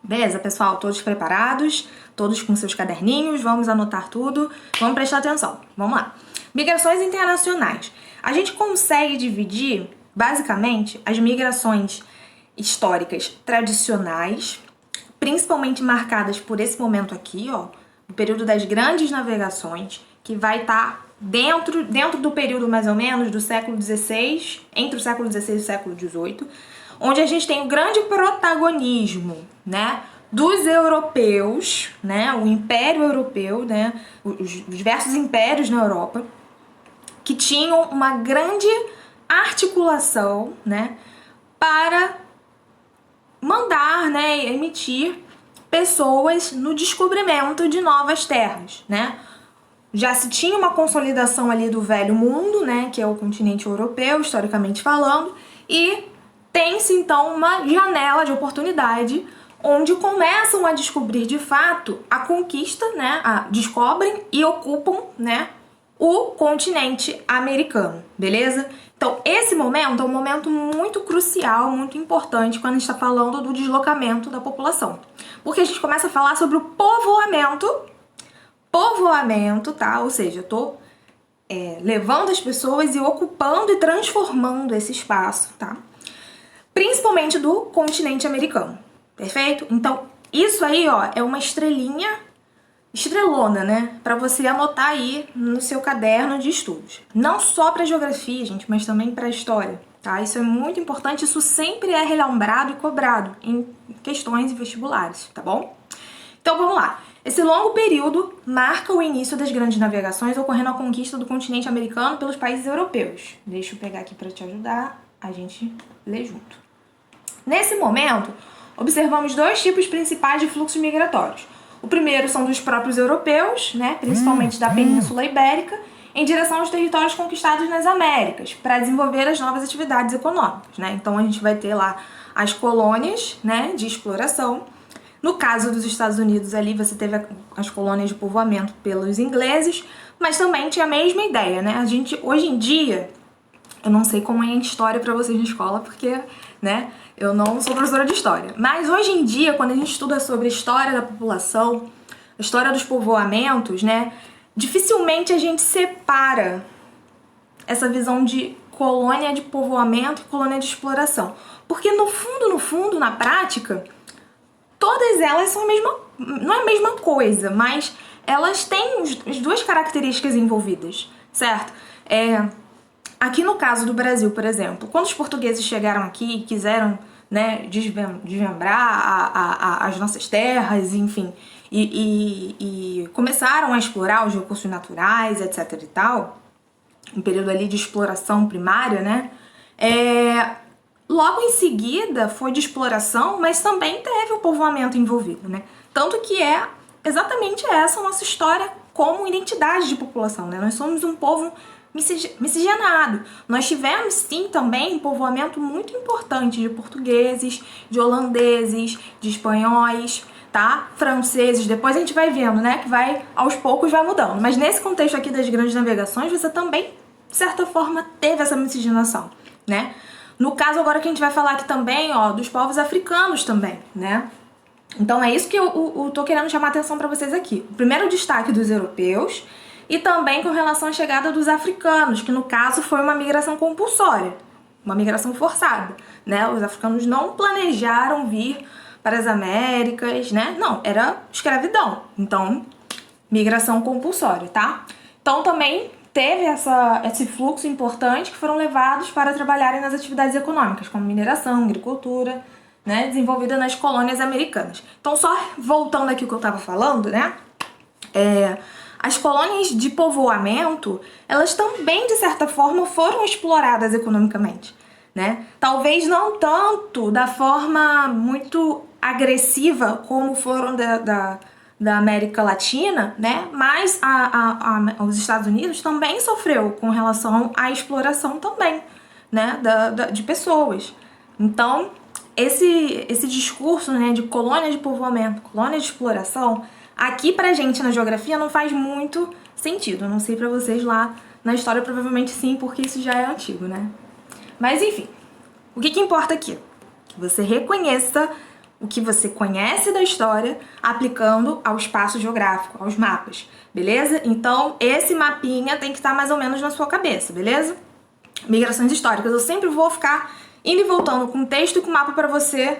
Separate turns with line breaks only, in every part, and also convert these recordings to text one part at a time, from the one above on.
Beleza, pessoal? Todos preparados? Todos com seus caderninhos? Vamos anotar tudo? Vamos prestar atenção. Vamos lá. Migrações internacionais. A gente consegue dividir, basicamente, as migrações históricas tradicionais, principalmente marcadas por esse momento aqui, ó, o período das grandes navegações, que vai estar dentro do período mais ou menos do século XVI, entre o século XVI e o século XVIII, onde a gente tem o grande protagonismo, né, dos europeus, né, o Império Europeu, né, os diversos impérios na Europa, que tinham uma grande articulação, né, para mandar, né, emitir pessoas no descobrimento de novas terras, né. Já se tinha uma consolidação ali do velho mundo, né, que é o continente europeu, historicamente falando, e tem-se então uma janela de oportunidade onde começam a descobrir de fato a conquista, né, descobrem e ocupam, né, o continente americano, beleza? Então esse momento é um momento muito crucial, muito importante quando a gente está falando do deslocamento da população, porque a gente começa a falar sobre o povoamento, tá? Ou seja, eu tô levando as pessoas e ocupando e transformando esse espaço, tá? Principalmente do continente americano, perfeito? Então, isso aí, ó, é uma estrelona, né? Pra você anotar aí no seu caderno de estudos. Não só pra geografia, gente, mas também pra história, tá? Isso é muito importante, isso sempre é relembrado e cobrado em questões e vestibulares, tá bom? Então, vamos lá. Esse longo período marca o início das grandes navegações ocorrendo a conquista do continente americano pelos países europeus. Deixa eu pegar aqui para te ajudar, a gente lê junto. Nesse momento, observamos dois tipos principais de fluxos migratórios. O primeiro são dos próprios europeus, né, principalmente da Península Ibérica, em direção aos territórios conquistados nas Américas, para desenvolver as novas atividades econômicas, né? Então a gente vai ter lá as colônias, né, de exploração. No caso dos Estados Unidos, ali você teve as colônias de povoamento pelos ingleses, mas também tinha a mesma ideia, né? A gente, hoje em dia, eu não sei como é a história para vocês na escola, porque, né, eu não sou professora de história. Mas hoje em dia, quando a gente estuda sobre a história da população, a história dos povoamentos, né, dificilmente a gente separa essa visão de colônia de povoamento e colônia de exploração. Porque no fundo, na prática, todas elas são a mesma, não é a mesma coisa, mas elas têm as duas características envolvidas, certo? Aqui no caso do Brasil, por exemplo, quando os portugueses chegaram aqui e quiseram, né, desmembrar as nossas terras, enfim, e começaram a explorar os recursos naturais, etc e tal, um período ali de exploração primária, né, logo em seguida foi de exploração, mas também teve o povoamento envolvido, né? Tanto que é exatamente essa a nossa história como identidade de população, né? Nós somos um povo miscigenado. Nós tivemos sim também um povoamento muito importante de portugueses, de holandeses, de espanhóis, tá? Franceses. Depois a gente vai vendo, né? Que vai, aos poucos, vai mudando. Mas nesse contexto aqui das grandes navegações, você também, de certa forma, teve essa miscigenação, né? No caso agora que a gente vai falar aqui também, ó, dos povos africanos também, né? Então é isso que eu tô querendo chamar a atenção para vocês aqui. O primeiro destaque dos europeus e também com relação à chegada dos africanos, que no caso foi uma migração compulsória, uma migração forçada, né? Os africanos não planejaram vir para as Américas, né? Não, era escravidão. Então, migração compulsória, tá? Então também teve esse fluxo importante que foram levados para trabalharem nas atividades econômicas, como mineração, agricultura, né, desenvolvida nas colônias americanas. Então, só voltando aqui o que eu estava falando, né, as colônias de povoamento, elas também, de certa forma, foram exploradas economicamente, né? Talvez não tanto da forma muito agressiva como foram da América Latina, né? Mas os Estados Unidos também sofreu com relação à exploração também, né? De pessoas. Então, esse discurso, né, de colônia de povoamento, colônia de exploração, aqui pra gente na geografia não faz muito sentido. Eu não sei pra vocês lá na história, provavelmente sim, porque isso já é antigo, né? Mas enfim, o que importa aqui? Que você reconheça o que você conhece da história aplicando ao espaço geográfico, aos mapas, beleza? Então, esse mapinha tem que estar mais ou menos na sua cabeça, beleza? Migrações históricas. Eu sempre vou ficar indo e voltando com texto e com mapa para você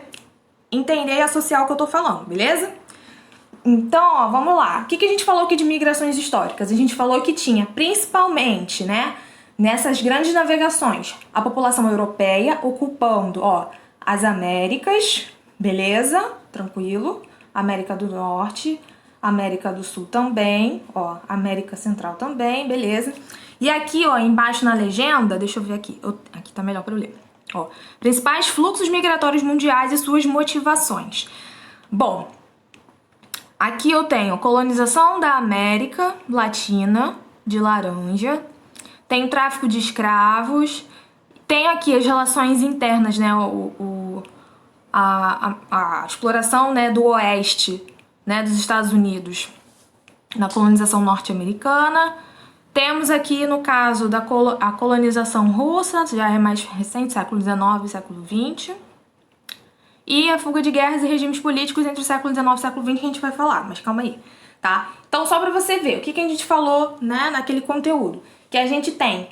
entender e associar o que eu tô falando, beleza? Então, ó, vamos lá. O que a gente falou aqui de migrações históricas? A gente falou que tinha, principalmente, né, nessas grandes navegações, a população europeia ocupando, ó, as Américas, beleza? Tranquilo. América do Norte, América do Sul também, ó, América Central também, beleza? E aqui, ó, embaixo na legenda, deixa eu ver aqui, aqui tá melhor para eu ler. Ó, principais fluxos migratórios mundiais e suas motivações. Bom, aqui eu tenho colonização da América Latina, de laranja, tem tráfico de escravos, tem aqui as relações internas, né, a exploração, né, do oeste, né, dos Estados Unidos na colonização norte-americana. Temos aqui, no caso, a colonização russa, já é mais recente, século XIX e século XX. E a fuga de guerras e regimes políticos entre o século XIX e o século XX que a gente vai falar, mas calma aí, tá? Então, só pra você ver, o que a gente falou, né, naquele conteúdo? Que a gente tem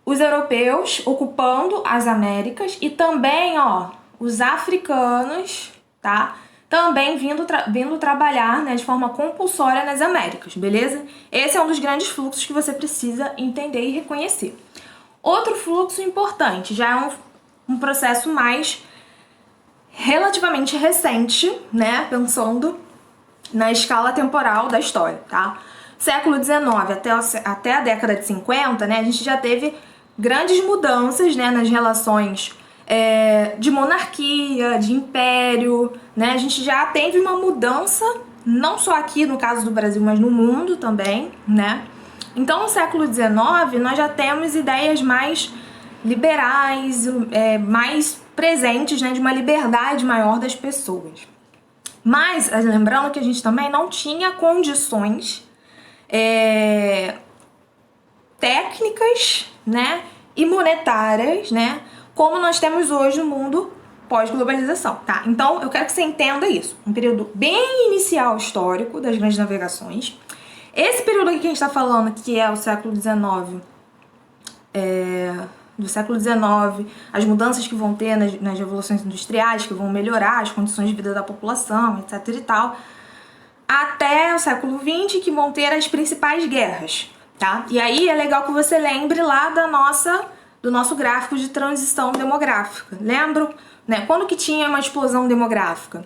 os europeus ocupando as Américas e também, ó, os africanos, tá? Também vindo trabalhar, né, de forma compulsória nas Américas, beleza? Esse é um dos grandes fluxos que você precisa entender e reconhecer. Outro fluxo importante, já é um processo mais relativamente recente, né, pensando na escala temporal da história, tá? Século XIX até a década de 50, né, a gente já teve grandes mudanças, né, nas relações de monarquia, de império, né? A gente já teve uma mudança, não só aqui no caso do Brasil, mas no mundo também, né? Então, no século XIX, nós já temos ideias mais liberais, mais presentes, né? De uma liberdade maior das pessoas. Mas, lembrando que a gente também não tinha condições técnicas, né? E monetárias, né? Como nós temos hoje no mundo pós-globalização, tá? Então, eu quero que você entenda isso. Um período bem inicial histórico das grandes navegações. Esse período aqui que a gente tá falando, que é o século XIX, do século XIX, as mudanças que vão ter nas revoluções industriais, que vão melhorar as condições de vida da população, etc e tal, até o século XX, que vão ter as principais guerras, tá? E aí é legal que você lembre lá do nosso gráfico de transição demográfica. Lembram? Né? Quando que tinha uma explosão demográfica?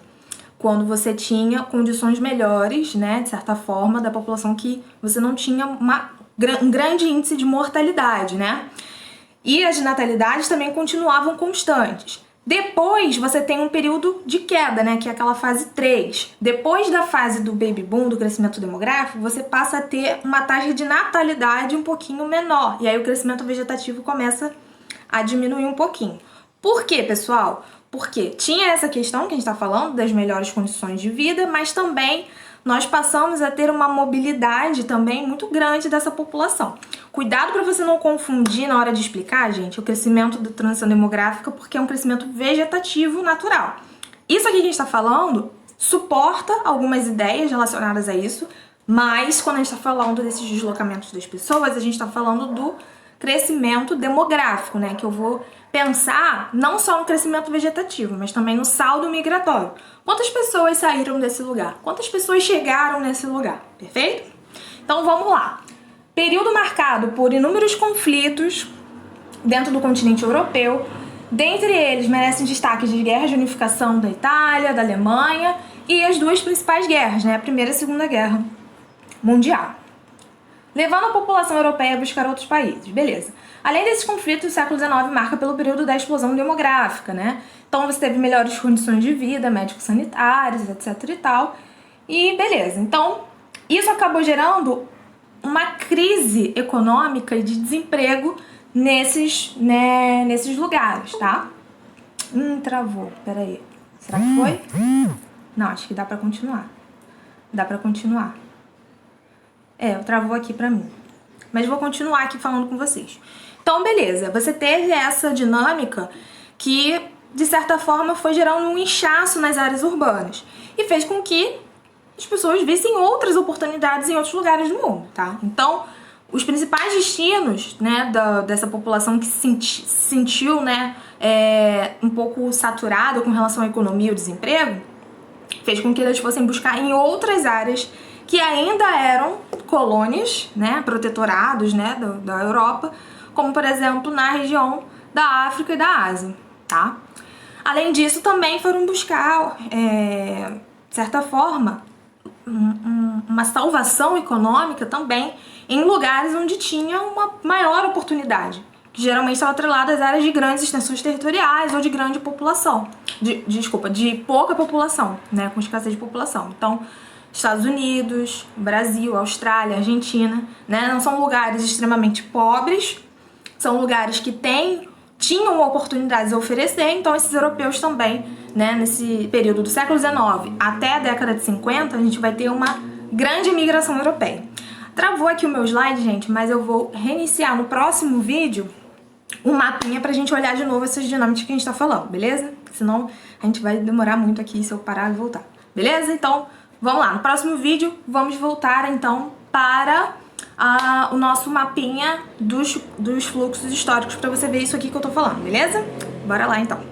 Quando você tinha condições melhores, né, de certa forma, da população, que você não tinha um grande índice de mortalidade, né? E as natalidades também continuavam constantes. Depois você tem um período de queda, né, que é aquela fase 3. Depois da fase do baby boom, do crescimento demográfico, você passa a ter uma taxa de natalidade um pouquinho menor. E aí o crescimento vegetativo começa a diminuir um pouquinho. Por quê, pessoal? Porque tinha essa questão que a gente está falando das melhores condições de vida, mas também nós passamos a ter uma mobilidade também muito grande dessa população. Cuidado para você não confundir na hora de explicar, gente, o crescimento da transição demográfica, porque é um crescimento vegetativo natural. Isso aqui que a gente está falando suporta algumas ideias relacionadas a isso, mas quando a gente está falando desses deslocamentos das pessoas, a gente está falando do crescimento demográfico, né? Que eu vou pensar não só no crescimento vegetativo, mas também no saldo migratório. Quantas pessoas saíram desse lugar? Quantas pessoas chegaram nesse lugar? Perfeito? Então vamos lá. Período marcado por inúmeros conflitos dentro do continente europeu. Dentre eles merecem destaque de guerras de unificação da Itália, da Alemanha e as duas principais guerras, né? A Primeira e a Segunda Guerra Mundial, levando a população europeia a buscar outros países. Beleza. Além desses conflitos, o século XIX marca pelo período da explosão demográfica, né? Então você teve melhores condições de vida, médicos sanitários, etc e tal. E beleza. Então, isso acabou gerando uma crise econômica e de desemprego nesses lugares, tá? Travou. Peraí. Será que foi? Não, acho que dá pra continuar. Dá pra continuar. Travou aqui pra mim. Mas vou continuar aqui falando com vocês. Então, beleza. Você teve essa dinâmica que de certa forma, foi gerando um inchaço nas áreas urbanas e fez com que as pessoas vissem outras oportunidades em outros lugares do mundo, tá? Então, os principais destinos, né, dessa população que se sentiu, né, um pouco saturada com relação à economia e ao desemprego, fez com que eles fossem buscar em outras áreas que ainda eram colônias, né, protetorados, né, da Europa, como, por exemplo, na região da África e da Ásia, tá? Além disso, também foram buscar, de certa forma, uma salvação econômica também em lugares onde tinha uma maior oportunidade, que geralmente estava atrelada às áreas de grandes extensões territoriais ou de grande população, de pouca população, né, com escassez de população. Então, Estados Unidos, Brasil, Austrália, Argentina, né, não são lugares extremamente pobres, são lugares que tinham oportunidades a oferecer, então esses europeus também, né, nesse período do século XIX até a década de 50, a gente vai ter uma grande imigração europeia. Travou aqui o meu slide, gente, mas eu vou reiniciar no próximo vídeo um mapinha pra gente olhar de novo essas dinâmicas que a gente tá falando, beleza? Senão a gente vai demorar muito aqui se eu parar e voltar, beleza? Então, vamos lá, no próximo vídeo vamos voltar então para o nosso mapinha dos fluxos históricos pra você ver isso aqui que eu tô falando, beleza? Bora lá então.